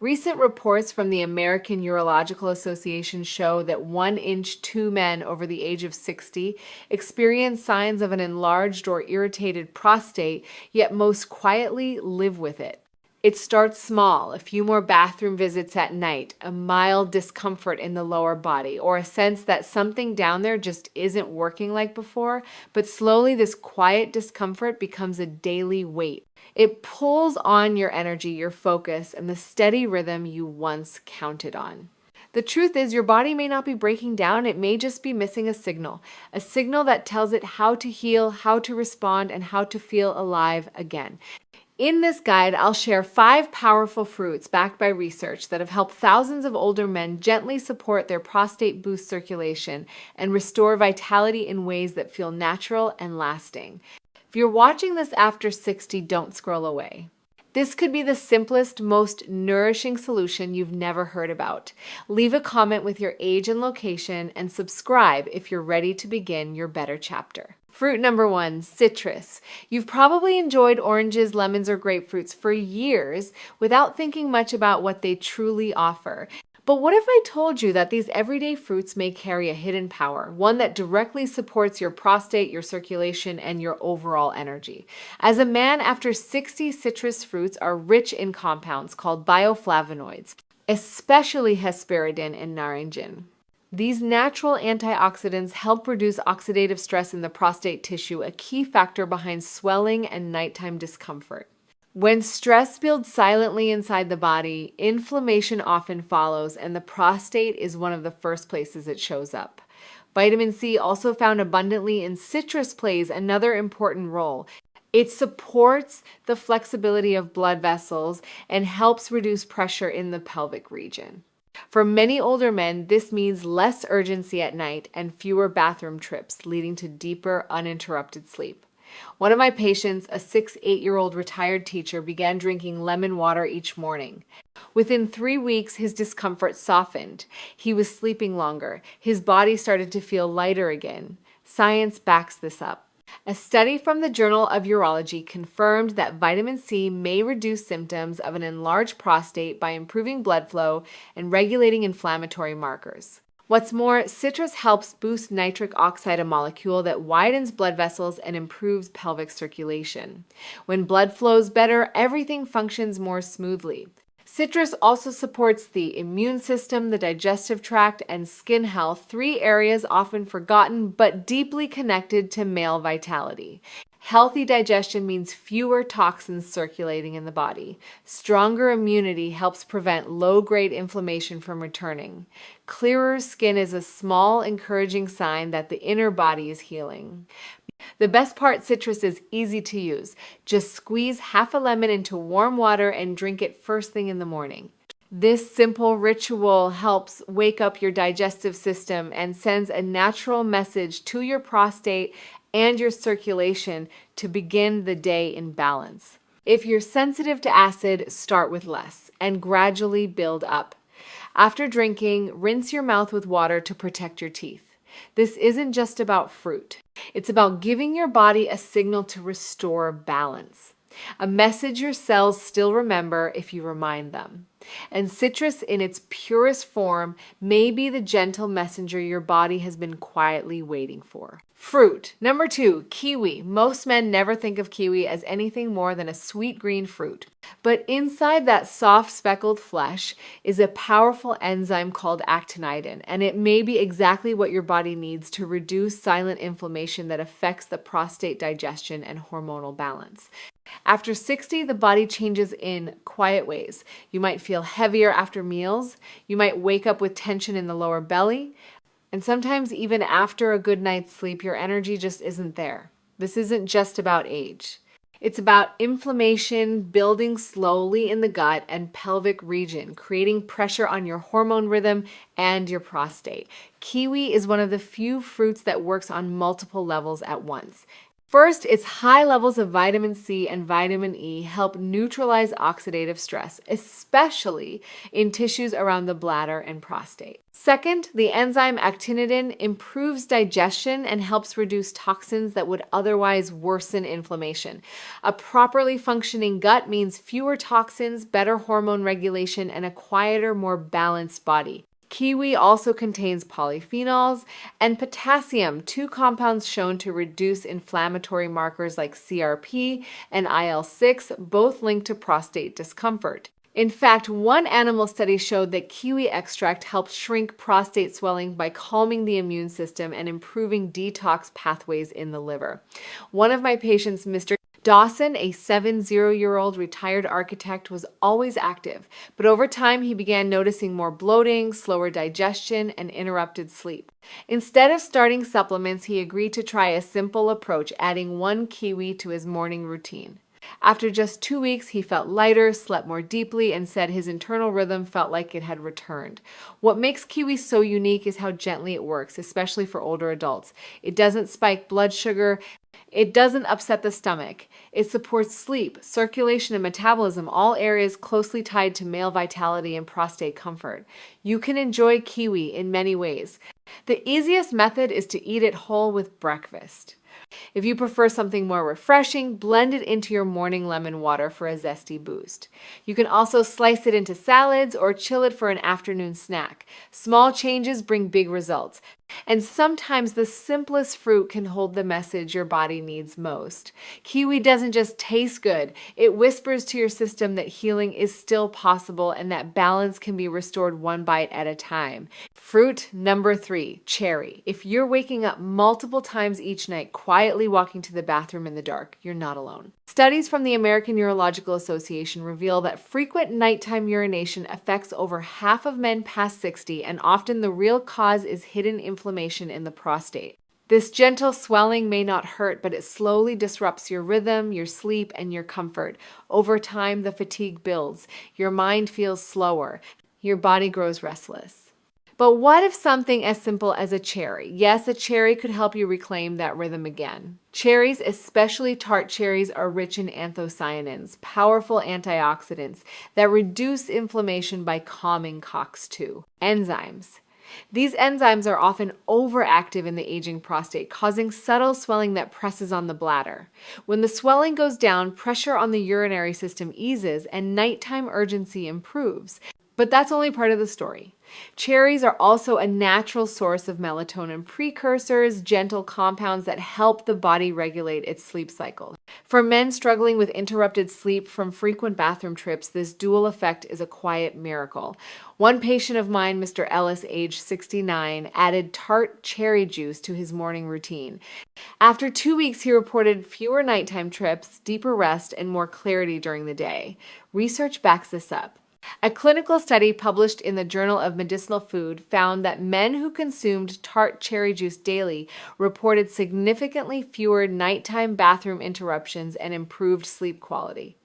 Recent reports from the American Urological Association show that 1-inch 2 men over the age of 60 experience signs of an enlarged or irritated prostate, yet most quietly live with it. It starts small, a few more bathroom visits at night, a mild discomfort in the lower body, or a sense that something down there just isn't working like before, but slowly this quiet discomfort becomes a daily weight. It pulls on your energy, your focus, and the steady rhythm you once counted on. The truth is, your body may not be breaking down, it may just be missing a signal that tells it how to heal, how to respond, and how to feel alive again. In this guide, I'll share 5 powerful fruits backed by research that have helped thousands of older men gently support their prostate, boost circulation, and restore vitality in ways that feel natural and lasting. If you're watching this after 60, don't scroll away. This could be the simplest, most nourishing solution you've never heard about. Leave a comment with your age and location, and subscribe if you're ready to begin your better chapter. Fruit number 1, citrus. You've probably enjoyed oranges, lemons, or grapefruits for years without thinking much about what they truly offer. But what if I told you that these everyday fruits may carry a hidden power, one that directly supports your prostate, your circulation, and your overall energy? As a man, after 60, citrus fruits are rich in compounds called bioflavonoids, especially hesperidin and naringin. These natural antioxidants help reduce oxidative stress in the prostate tissue, a key factor behind swelling and nighttime discomfort. When stress builds silently inside the body, inflammation often follows, and the prostate is one of the first places it shows up. Vitamin C, also found abundantly in citrus, plays another important role. It supports the flexibility of blood vessels and helps reduce pressure in the pelvic region. For many older men, this means less urgency at night and fewer bathroom trips, leading to deeper, uninterrupted sleep. One of my patients, a 8-year-old retired teacher, began drinking lemon water each morning. Within 3 weeks, his discomfort softened. He was sleeping longer. His body started to feel lighter again. Science backs this up. A study from the Journal of Urology confirmed that vitamin C may reduce symptoms of an enlarged prostate by improving blood flow and regulating inflammatory markers. What's more, citrus helps boost nitric oxide, a molecule that widens blood vessels and improves pelvic circulation. When blood flows better, everything functions more smoothly. Citrus also supports the immune system, the digestive tract, and skin health, 3 areas often forgotten but deeply connected to male vitality. Healthy digestion means fewer toxins circulating in the body. Stronger immunity helps prevent low-grade inflammation from returning. Clearer skin is a small, encouraging sign that the inner body is healing. The best part, citrus is easy to use. Just squeeze half a lemon into warm water and drink it first thing in the morning. This simple ritual helps wake up your digestive system and sends a natural message to your prostate and your circulation to begin the day in balance. If you're sensitive to acid, start with less and gradually build up. After drinking, rinse your mouth with water to protect your teeth. This isn't just about fruit. It's about giving your body a signal to restore balance. A message your cells still remember if you remind them. And citrus in its purest form may be the gentle messenger your body has been quietly waiting for. Fruit. Number 2, kiwi. Most men never think of kiwi as anything more than a sweet green fruit. But inside that soft speckled flesh is a powerful enzyme called actinidin, and it may be exactly what your body needs to reduce silent inflammation that affects the prostate digestion and hormonal balance. After 60, the body changes in quiet ways. You might feel heavier after meals. You might wake up with tension in the lower belly. And sometimes even after a good night's sleep, your energy just isn't there. This isn't just about age. It's about inflammation building slowly in the gut and pelvic region, creating pressure on your hormone rhythm and your prostate. Kiwi is one of the few fruits that works on multiple levels at once. First, its high levels of vitamin C and vitamin E help neutralize oxidative stress, especially in tissues around the bladder and prostate. Second, the enzyme actinidin improves digestion and helps reduce toxins that would otherwise worsen inflammation. A properly functioning gut means fewer toxins, better hormone regulation, and a quieter, more balanced body. Kiwi also contains polyphenols and potassium, two compounds shown to reduce inflammatory markers like CRP and IL-6, both linked to prostate discomfort. In fact, one animal study showed that kiwi extract helped shrink prostate swelling by calming the immune system and improving detox pathways in the liver. One of my patients, Mr. Dawson, a 70-year-old retired architect, was always active, but over time he began noticing more bloating, slower digestion, and interrupted sleep. Instead of starting supplements, he agreed to try a simple approach, adding 1 kiwi to his morning routine. After just 2 weeks, he felt lighter, slept more deeply, and said his internal rhythm felt like it had returned. What makes kiwi so unique is how gently it works, especially for older adults. It doesn't spike blood sugar. It doesn't upset the stomach. It supports sleep, circulation, and metabolism, all areas closely tied to male vitality and prostate comfort. You can enjoy kiwi in many ways. The easiest method is to eat it whole with breakfast. If you prefer something more refreshing, blend it into your morning lemon water for a zesty boost. You can also slice it into salads or chill it for an afternoon snack. Small changes bring big results. And sometimes the simplest fruit can hold the message your body needs most. Kiwi doesn't just taste good, it whispers to your system that healing is still possible and that balance can be restored one bite at a time. Fruit number 3, cherry. If you're waking up multiple times each night, quietly walking to the bathroom in the dark, you're not alone. Studies from the American Urological Association reveal that frequent nighttime urination affects over half of men past 60, and often the real cause is hidden inflammation in the prostate. This gentle swelling may not hurt, but it slowly disrupts your rhythm, your sleep, and your comfort. Over time, the fatigue builds. Your mind feels slower. Your body grows restless. But what if something as simple as a cherry? Yes, a cherry could help you reclaim that rhythm again. Cherries, especially tart cherries, are rich in anthocyanins, powerful antioxidants that reduce inflammation by calming COX-2. Enzymes. These enzymes are often overactive in the aging prostate, causing subtle swelling that presses on the bladder. When the swelling goes down, pressure on the urinary system eases and nighttime urgency improves. But that's only part of the story. Cherries are also a natural source of melatonin precursors, gentle compounds that help the body regulate its sleep cycle. For men struggling with interrupted sleep from frequent bathroom trips, this dual effect is a quiet miracle. One patient of mine, Mr. Ellis, age 69, added tart cherry juice to his morning routine. After 2 weeks, he reported fewer nighttime trips, deeper rest, and more clarity during the day. Research backs this up. A clinical study published in the Journal of Medicinal Food found that men who consumed tart cherry juice daily reported significantly fewer nighttime bathroom interruptions and improved sleep quality.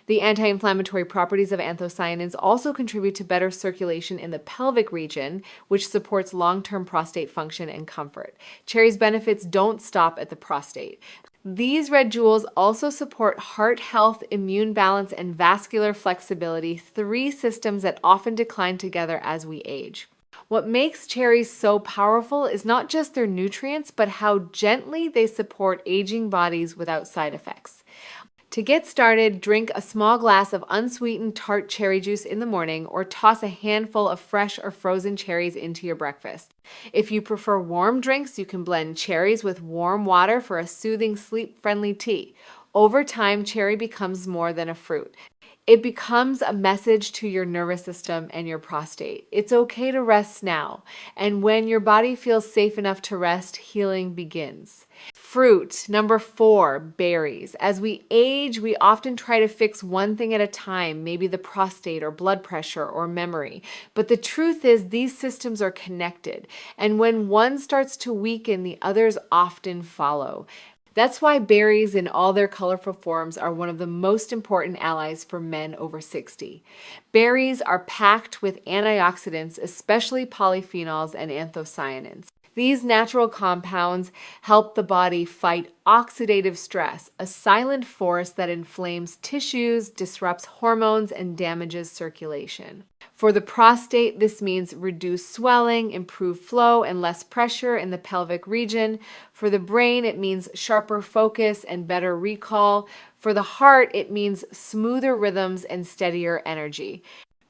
The anti-inflammatory properties of anthocyanins also contribute to better circulation in the pelvic region, which supports long-term prostate function and comfort. Cherry's benefits don't stop at the prostate. These red jewels also support heart health, immune balance, and vascular flexibility, 3 systems that often decline together as we age. What makes cherries so powerful is not just their nutrients, but how gently they support aging bodies without side effects. To get started, drink a small glass of unsweetened tart cherry juice in the morning or toss a handful of fresh or frozen cherries into your breakfast. If you prefer warm drinks, you can blend cherries with warm water for a soothing, sleep-friendly tea. Over time, cherry becomes more than a fruit. It becomes a message to your nervous system and your prostate. It's okay to rest now, and when your body feels safe enough to rest, healing begins. Fruit, number 4, berries. As we age, we often try to fix one thing at a time, maybe the prostate or blood pressure or memory. But the truth is these systems are connected, and when one starts to weaken, the others often follow. That's why berries in all their colorful forms are one of the most important allies for men over 60. Berries are packed with antioxidants, especially polyphenols and anthocyanins. These natural compounds help the body fight oxidative stress, a silent force that inflames tissues, disrupts hormones, and damages circulation. For the prostate, this means reduced swelling, improved flow, and less pressure in the pelvic region. For the brain, it means sharper focus and better recall. For the heart, it means smoother rhythms and steadier energy.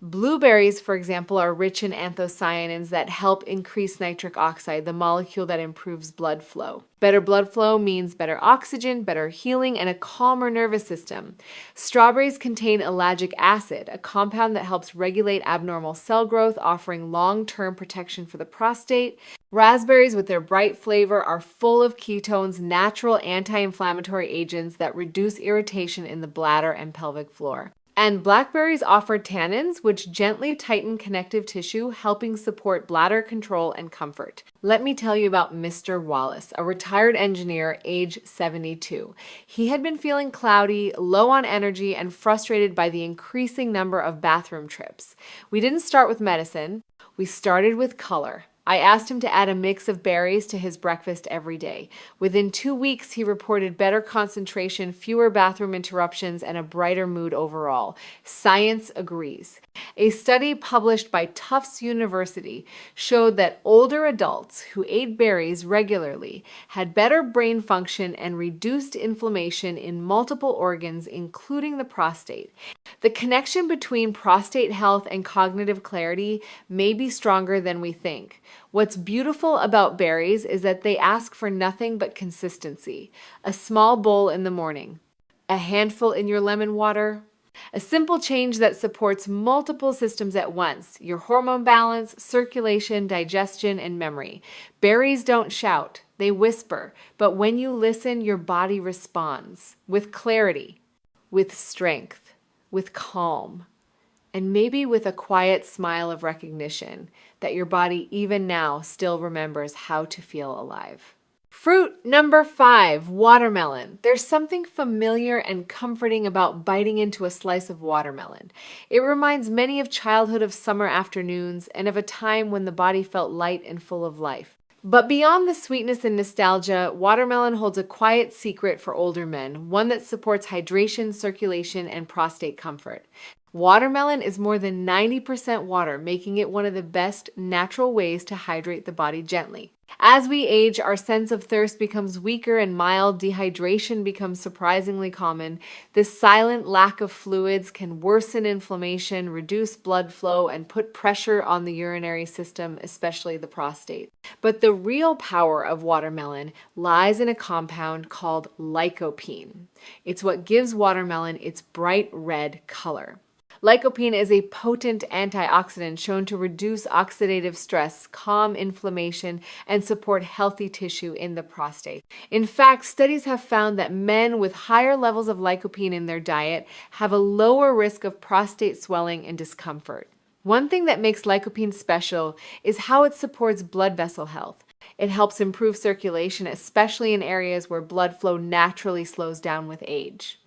Blueberries, for example, are rich in anthocyanins that help increase nitric oxide, the molecule that improves blood flow. Better blood flow means better oxygen, better healing, and a calmer nervous system. Strawberries contain ellagic acid, a compound that helps regulate abnormal cell growth, offering long-term protection for the prostate. Raspberries, with their bright flavor, are full of ketones, natural anti-inflammatory agents that reduce irritation in the bladder and pelvic floor. And blackberries offer tannins, which gently tighten connective tissue, helping support bladder control and comfort. Let me tell you about Mr. Wallace, a retired engineer, age 72. He had been feeling cloudy, low on energy, and frustrated by the increasing number of bathroom trips. We didn't start with medicine. We started with color. I asked him to add a mix of berries to his breakfast every day. Within 2 weeks, he reported better concentration, fewer bathroom interruptions, and a brighter mood overall. Science agrees. A study published by Tufts University showed that older adults who ate berries regularly had better brain function and reduced inflammation in multiple organs, including the prostate. The connection between prostate health and cognitive clarity may be stronger than we think. What's beautiful about berries is that they ask for nothing but consistency. A small bowl in the morning, a handful in your lemon water, a simple change that supports multiple systems at once: your hormone balance, circulation, digestion, and memory. Berries don't shout, they whisper, but when you listen, your body responds with clarity, with strength, with calm, and maybe with a quiet smile of recognition that your body even now still remembers how to feel alive. Fruit number 5, watermelon. There's something familiar and comforting about biting into a slice of watermelon. It reminds many of childhood, of summer afternoons, and of a time when the body felt light and full of life. But beyond the sweetness and nostalgia, watermelon holds a quiet secret for older men, one that supports hydration, circulation, and prostate comfort. Watermelon is more than 90% water, making it one of the best natural ways to hydrate the body gently. As we age, our sense of thirst becomes weaker and mild dehydration becomes surprisingly common. This silent lack of fluids can worsen inflammation, reduce blood flow, and put pressure on the urinary system, especially the prostate. But the real power of watermelon lies in a compound called lycopene. It's what gives watermelon its bright red color. Lycopene is a potent antioxidant shown to reduce oxidative stress, calm inflammation, and support healthy tissue in the prostate. In fact, studies have found that men with higher levels of lycopene in their diet have a lower risk of prostate swelling and discomfort. One thing that makes lycopene special is how it supports blood vessel health. It helps improve circulation, especially in areas where blood flow naturally slows down with age.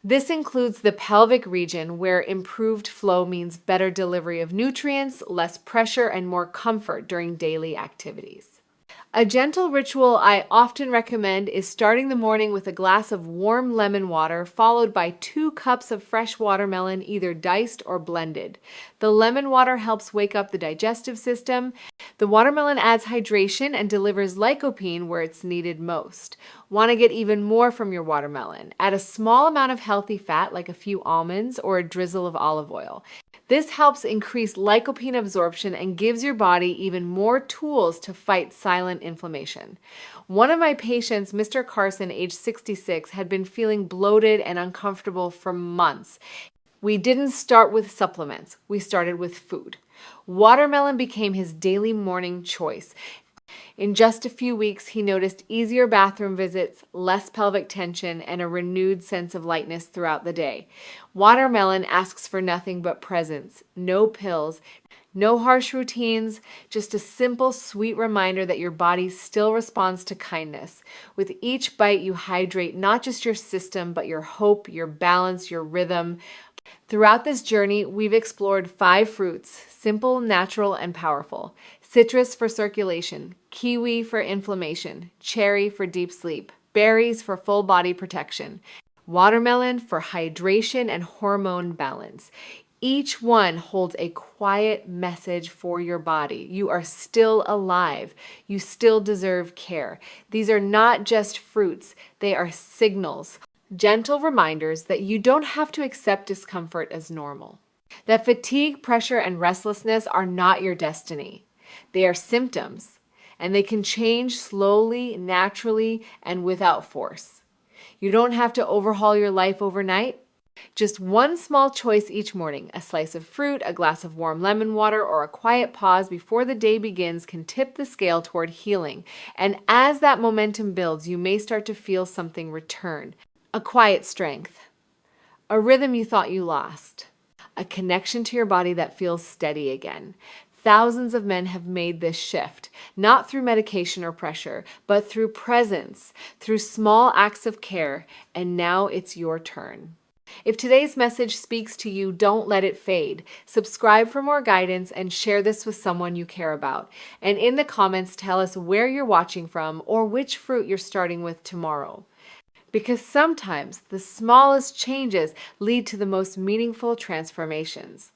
This includes the pelvic region, where improved flow means better delivery of nutrients, less pressure, and more comfort during daily activities. A gentle ritual I often recommend is starting the morning with a glass of warm lemon water, followed by 2 cups of fresh watermelon, either diced or blended. The lemon water helps wake up the digestive system. The watermelon adds hydration and delivers lycopene where it's needed most. Want to get even more from your watermelon? Add a small amount of healthy fat, like a few almonds or a drizzle of olive oil. This helps increase lycopene absorption and gives your body even more tools to fight silent inflammation. One of my patients, Mr. Carson, age 66, had been feeling bloated and uncomfortable for months. We didn't start with supplements. We started with food. Watermelon became his daily morning choice. In just a few weeks, he noticed easier bathroom visits, less pelvic tension, and a renewed sense of lightness throughout the day. Watermelon asks for nothing but presence, no pills, no harsh routines, just a simple, sweet reminder that your body still responds to kindness. With each bite, you hydrate not just your system, but your hope, your balance, your rhythm. Throughout this journey, we've explored 5 fruits, simple, natural, and powerful. Citrus for circulation, kiwi for inflammation, cherry for deep sleep, berries for full body protection, watermelon for hydration and hormone balance. Each one holds a quiet message for your body. You are still alive. You still deserve care. These are not just fruits, they are signals, gentle reminders that you don't have to accept discomfort as normal. That fatigue, pressure, and restlessness are not your destiny. They are symptoms, and they can change slowly, naturally, and without force. You don't have to overhaul your life overnight. Just one small choice each morning, a slice of fruit, a glass of warm lemon water, or a quiet pause before the day begins can tip the scale toward healing. And as that momentum builds, you may start to feel something return. A quiet strength, a rhythm you thought you lost, a connection to your body that feels steady again. Thousands of men have made this shift, not through medication or pressure, but through presence, through small acts of care, and now it's your turn. If today's message speaks to you, don't let it fade. Subscribe for more guidance and share this with someone you care about. And in the comments, tell us where you're watching from or which fruit you're starting with tomorrow. Because sometimes the smallest changes lead to the most meaningful transformations.